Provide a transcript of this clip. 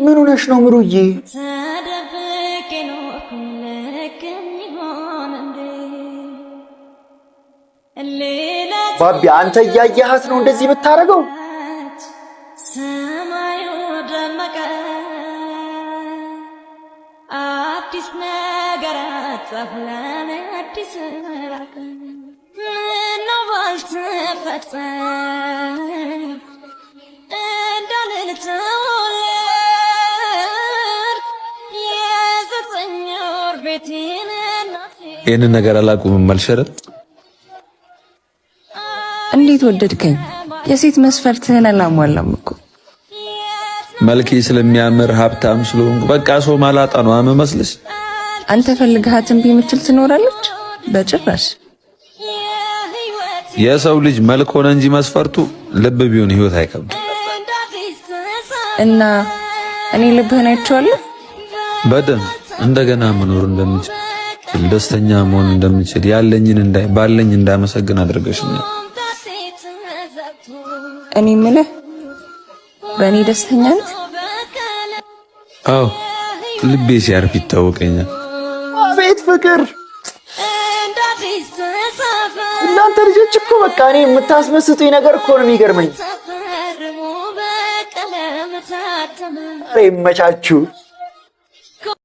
ምን ሆነሽ ነው ምሩዬ? ባቢ አንተ እያየሃት ነው እንደዚህ ብታረገው? ሰማዩ ደመቀ አዲስ ነገር አጣፍላለ አዲስ ራቀ ነው ባልተፈጠረ እንዳልልተው የዘጠኞር ቤቴን ይህንን ነገር አላቁምም አልሸረት። እንዴት ወደድከኝ? የሴት መስፈርትህን አላሟላም እኮ። መልኬ ስለሚያምር ሀብታም ስለሆንኩ በቃ ሰው ማላጣ ነው አመመስልሽ። አንተ ፈልግሃት እምቢ የምትል ትኖራለች? በጭራሽ። የሰው ልጅ መልክ ሆነ እንጂ መስፈርቱ ልብ ቢሆን ህይወት አይከብድም። እና እኔ ልብህን አይቼዋለሁ። በደንብ እንደገና መኖር እንደምችል ደስተኛ መሆን እንደምችል ባለኝ እንዳመሰግን አድርገሽኛል። እኔ የምልህ በእኔ ደስተኛ ነህ? አዎ ልቤ ሲያርፍ ይታወቀኛል። አቤት ፍቅር! እናንተ ልጆች እኮ በቃ እኔ የምታስመስጡኝ ነገር እኮ ነው የሚገርመኝ። ኧረ ይመቻችሁ።